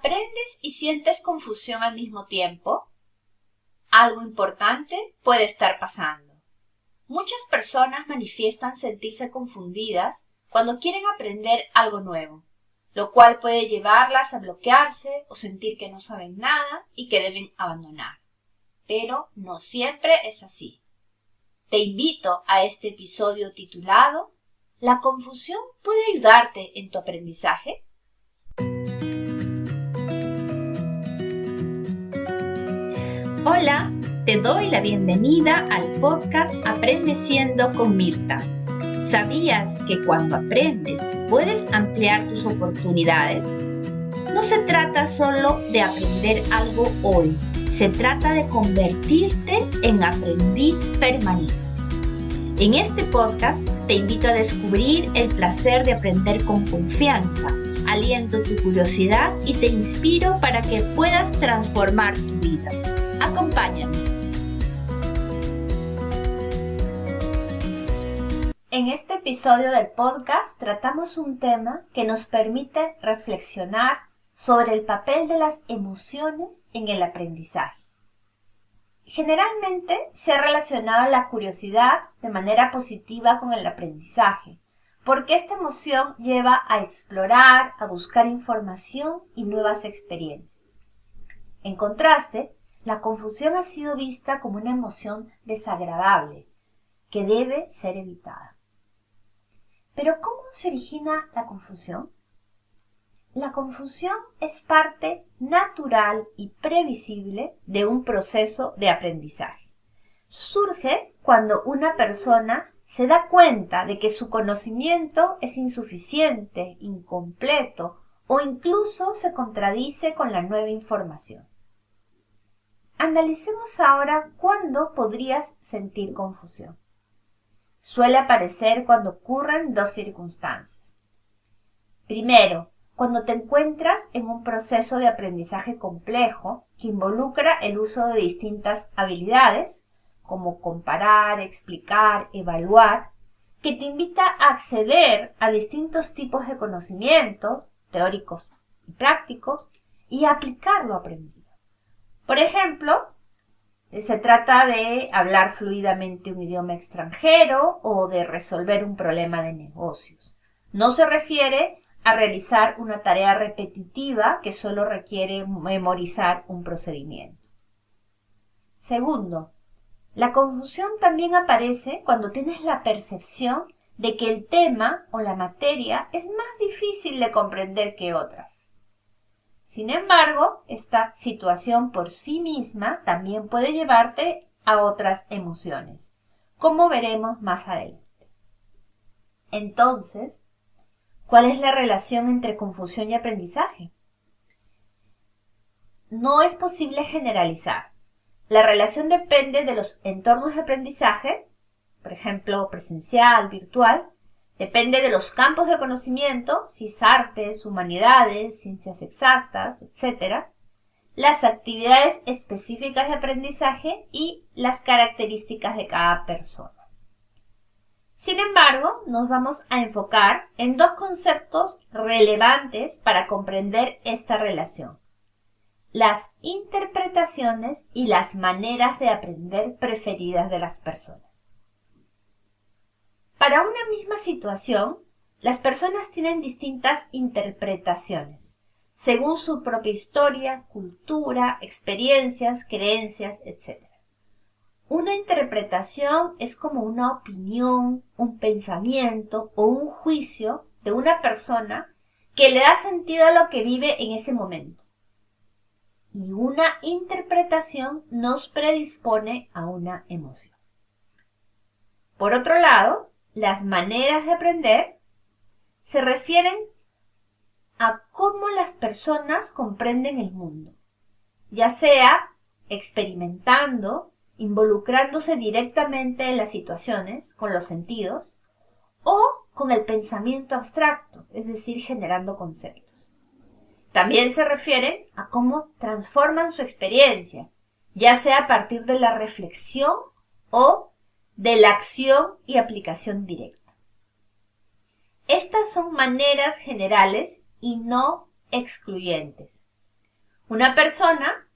¿Aprendes y sientes confusión al mismo tiempo? Algo importante puede estar pasando. Muchas personas manifiestan sentirse confundidas cuando quieren aprender algo nuevo, lo cual puede llevarlas a bloquearse o sentir que no saben nada y que deben abandonar. Pero no siempre es así. Te invito a este episodio titulado ¿La confusión puede ayudarte en tu aprendizaje? Hola, te doy la bienvenida al podcast Aprendeciendo con Mirta. ¿Sabías que cuando aprendes puedes ampliar tus oportunidades? No se trata solo de aprender algo hoy, se trata de convertirte en aprendiz permanente. En este podcast te invito a descubrir el placer de aprender con confianza, aliento tu curiosidad y te inspiro para que puedas transformar tu vida. Acompáñame. En este episodio del podcast tratamos un tema que nos permite reflexionar sobre el papel de las emociones en el aprendizaje. Generalmente se ha relacionado la curiosidad de manera positiva con el aprendizaje, porque esta emoción lleva a explorar, a buscar información y nuevas experiencias. En contraste, la confusión ha sido vista como una emoción desagradable que debe ser evitada. ¿Pero cómo se origina la confusión? La confusión es parte natural y previsible de un proceso de aprendizaje. Surge cuando una persona se da cuenta de que su conocimiento es insuficiente, incompleto o incluso se contradice con la nueva información. Analicemos ahora cuándo podrías sentir confusión. Suele aparecer cuando ocurren dos circunstancias. Primero, cuando te encuentras en un proceso de aprendizaje complejo que involucra el uso de distintas habilidades, como comparar, explicar, evaluar, que te invita a acceder a distintos tipos de conocimientos, teóricos y prácticos, y a aplicar lo aprendido. Por ejemplo, se trata de hablar fluidamente un idioma extranjero o de resolver un problema de negocios. No se refiere a realizar una tarea repetitiva que solo requiere memorizar un procedimiento. Segundo, la confusión también aparece cuando tienes la percepción de que el tema o la materia es más difícil de comprender que otras. Sin embargo, esta situación por sí misma también puede llevarte a otras emociones, como veremos más adelante. Entonces, ¿cuál es la relación entre confusión y aprendizaje? No es posible generalizar. La relación depende de los entornos de aprendizaje, por ejemplo, presencial, virtual. Depende de los campos de conocimiento, si es artes, humanidades, ciencias exactas, etc. Las actividades específicas de aprendizaje y las características de cada persona. Sin embargo, nos vamos a enfocar en dos conceptos relevantes para comprender esta relación: las interpretaciones y las maneras de aprender preferidas de las personas. Para una misma situación, las personas tienen distintas interpretaciones, según su propia historia, cultura, experiencias, creencias, etc. Una interpretación es como una opinión, un pensamiento o un juicio de una persona que le da sentido a lo que vive en ese momento. Y una interpretación nos predispone a una emoción. Por otro lado, las maneras de aprender se refieren a cómo las personas comprenden el mundo, ya sea experimentando, involucrándose directamente en las situaciones con los sentidos o con el pensamiento abstracto, es decir, generando conceptos. También se refieren a cómo transforman su experiencia, ya sea a partir de la reflexión o de la acción y aplicación directa. Estas son maneras generales y no excluyentes. Una persona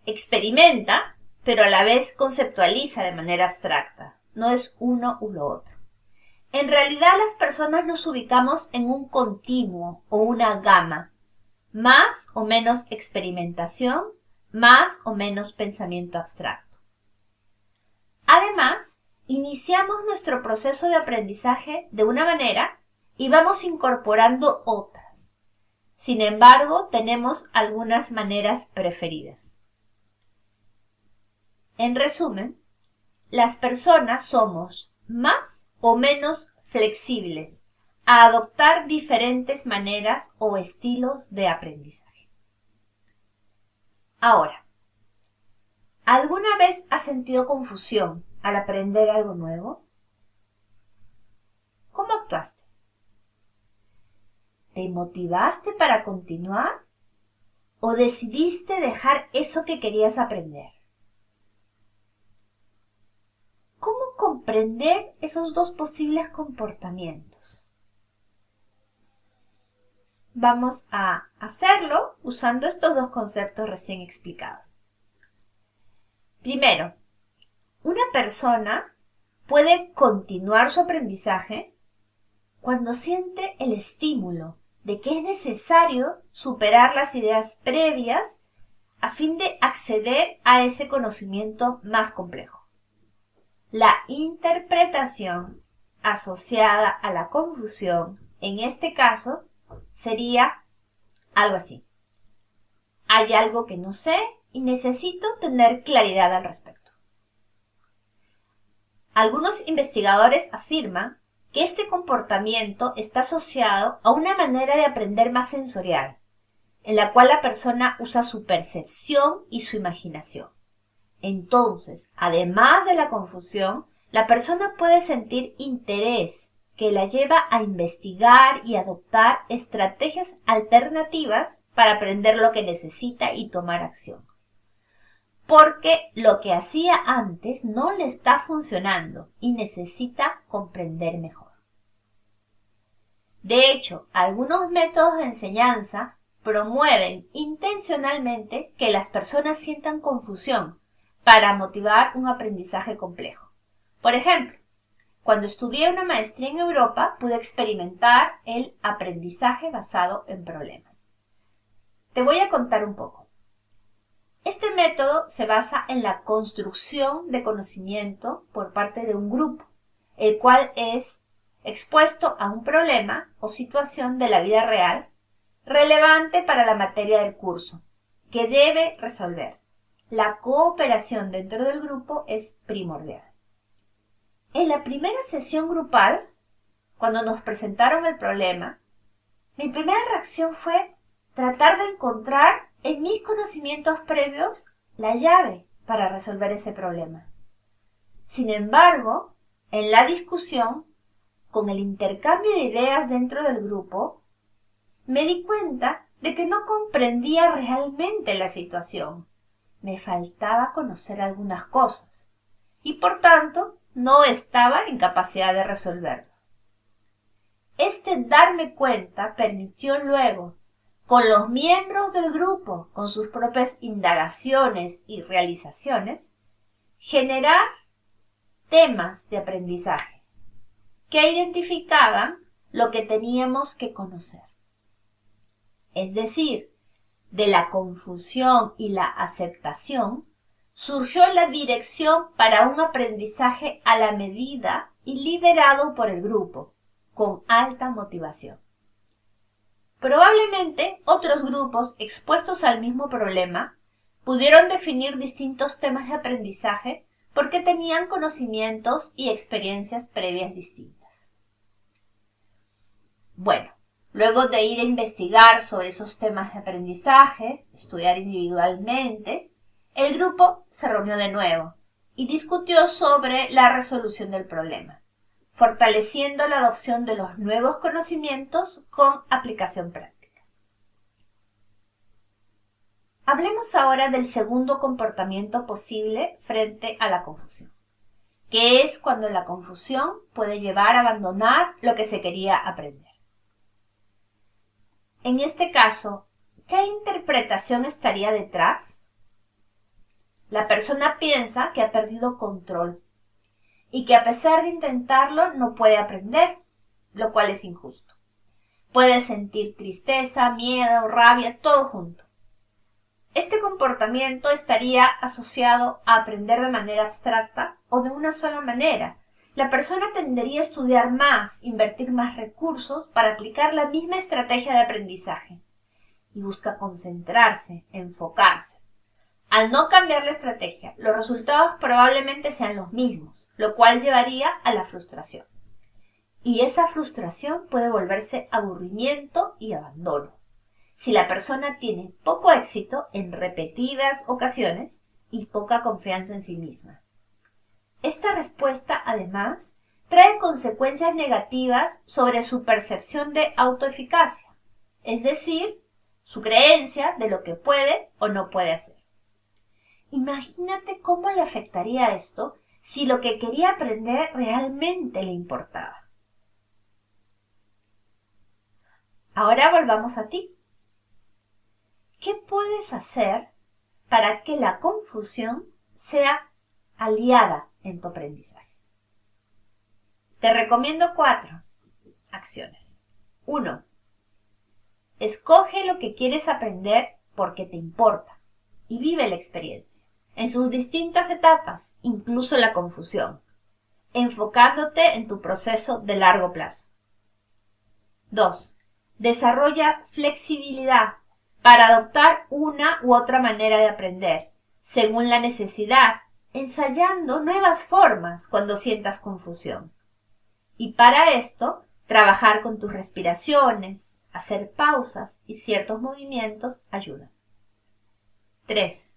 experimenta, pero a la vez conceptualiza de manera abstracta. No es uno u lo otro. En realidad las personas nos ubicamos en un continuo o una gama. Más o menos experimentación, más o menos pensamiento abstracto. Además, iniciamos nuestro proceso de aprendizaje de una manera y vamos incorporando otras. Sin embargo, tenemos algunas maneras preferidas. En resumen, las personas somos más o menos flexibles a adoptar diferentes maneras o estilos de aprendizaje. Ahora, ¿alguna vez has sentido confusión al aprender algo nuevo? ¿Cómo actuaste? ¿Te motivaste para continuar o decidiste dejar eso que querías aprender? ¿Cómo comprender esos dos posibles comportamientos? Vamos a hacerlo usando estos dos conceptos recién explicados. Primero, una persona puede continuar su aprendizaje cuando siente el estímulo de que es necesario superar las ideas previas a fin de acceder a ese conocimiento más complejo. La interpretación asociada a la confusión, en este caso, sería algo así. Hay algo que no sé y necesito tener claridad al respecto. Algunos investigadores afirman que este comportamiento está asociado a una manera de aprender más sensorial, en la cual la persona usa su percepción y su imaginación. Entonces, además de la confusión, la persona puede sentir interés que la lleva a investigar y adoptar estrategias alternativas para aprender lo que necesita y tomar acción. Porque lo que hacía antes no le está funcionando y necesita comprender mejor. De hecho, algunos métodos de enseñanza promueven intencionalmente que las personas sientan confusión para motivar un aprendizaje complejo. Por ejemplo, cuando estudié una maestría en Europa, pude experimentar el aprendizaje basado en problemas. Te voy a contar un poco. Este método se basa en la construcción de conocimiento por parte de un grupo, el cual es expuesto a un problema o situación de la vida real relevante para la materia del curso, que debe resolver. La cooperación dentro del grupo es primordial. En la primera sesión grupal, cuando nos presentaron el problema, mi primera reacción fue tratar de encontrar en mis conocimientos previos la llave para resolver ese problema. Sin embargo, en la discusión, con el intercambio de ideas dentro del grupo, me di cuenta de que no comprendía realmente la situación. Me faltaba conocer algunas cosas y por tanto no estaba en capacidad de resolverlo. Este darme cuenta permitió luego, con los miembros del grupo, con sus propias indagaciones y realizaciones, generar temas de aprendizaje que identificaban lo que teníamos que conocer. Es decir, de la confusión y la aceptación, surgió la dirección para un aprendizaje a la medida y liderado por el grupo, con alta motivación. Probablemente otros grupos expuestos al mismo problema pudieron definir distintos temas de aprendizaje porque tenían conocimientos y experiencias previas distintas. Bueno, luego de ir a investigar sobre esos temas de aprendizaje, estudiar individualmente, el grupo se reunió de nuevo y discutió sobre la resolución del problema, fortaleciendo la adopción de los nuevos conocimientos con aplicación práctica. Hablemos ahora del segundo comportamiento posible frente a la confusión, que es cuando la confusión puede llevar a abandonar lo que se quería aprender. En este caso, ¿qué interpretación estaría detrás? La persona piensa que ha perdido control y que a pesar de intentarlo no puede aprender, lo cual es injusto. Puede sentir tristeza, miedo, rabia, todo junto. Este comportamiento estaría asociado a aprender de manera abstracta o de una sola manera. La persona tendería a estudiar más, invertir más recursos para aplicar la misma estrategia de aprendizaje y busca concentrarse, enfocarse. Al no cambiar la estrategia, los resultados probablemente sean los mismos, lo cual llevaría a la frustración. Y esa frustración puede volverse aburrimiento y abandono. Si la persona tiene poco éxito en repetidas ocasiones y poca confianza en sí misma. Esta respuesta, además, trae consecuencias negativas sobre su percepción de autoeficacia, es decir, su creencia de lo que puede o no puede hacer. Imagínate cómo le afectaría esto si lo que quería aprender realmente le importaba. Ahora volvamos a ti. ¿Qué puedes hacer para que la confusión sea aliada en tu aprendizaje? Te recomiendo 4 acciones. 1. Escoge lo que quieres aprender porque te importa y vive la experiencia en sus distintas etapas, incluso la confusión, enfocándote en tu proceso de largo plazo. 2. Desarrolla flexibilidad para adoptar una u otra manera de aprender, según la necesidad, ensayando nuevas formas cuando sientas confusión. Y para esto, trabajar con tus respiraciones, hacer pausas y ciertos movimientos ayudan. 3.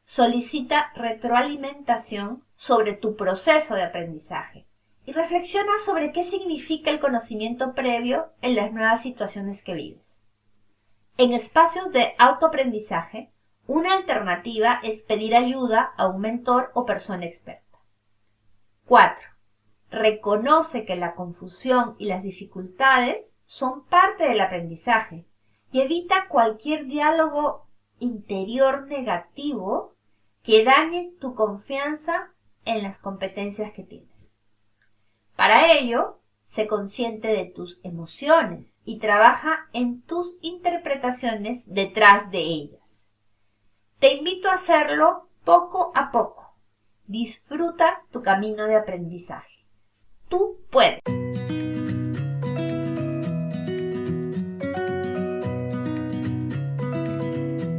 Solicita retroalimentación sobre tu proceso de aprendizaje y reflexiona sobre qué significa el conocimiento previo en las nuevas situaciones que vives. En espacios de autoaprendizaje, una alternativa es pedir ayuda a un mentor o persona experta. 4. Reconoce que la confusión y las dificultades son parte del aprendizaje y evita cualquier diálogo interior negativo que dañe tu confianza en las competencias que tienes. Para ello, sé consciente de tus emociones y trabaja en tus interpretaciones detrás de ellas. Te invito a hacerlo poco a poco. Disfruta tu camino de aprendizaje. Tú puedes.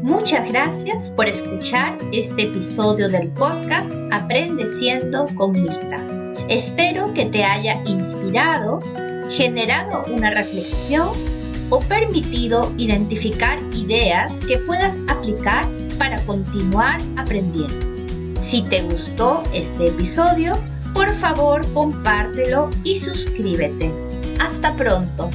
Muchas gracias por escuchar este episodio del podcast Aprende Siendo con Mirta. Espero que te haya inspirado, generado una reflexión o permitido identificar ideas que puedas aplicar para continuar aprendiendo. Si te gustó este episodio, por favor compártelo y suscríbete. Hasta pronto.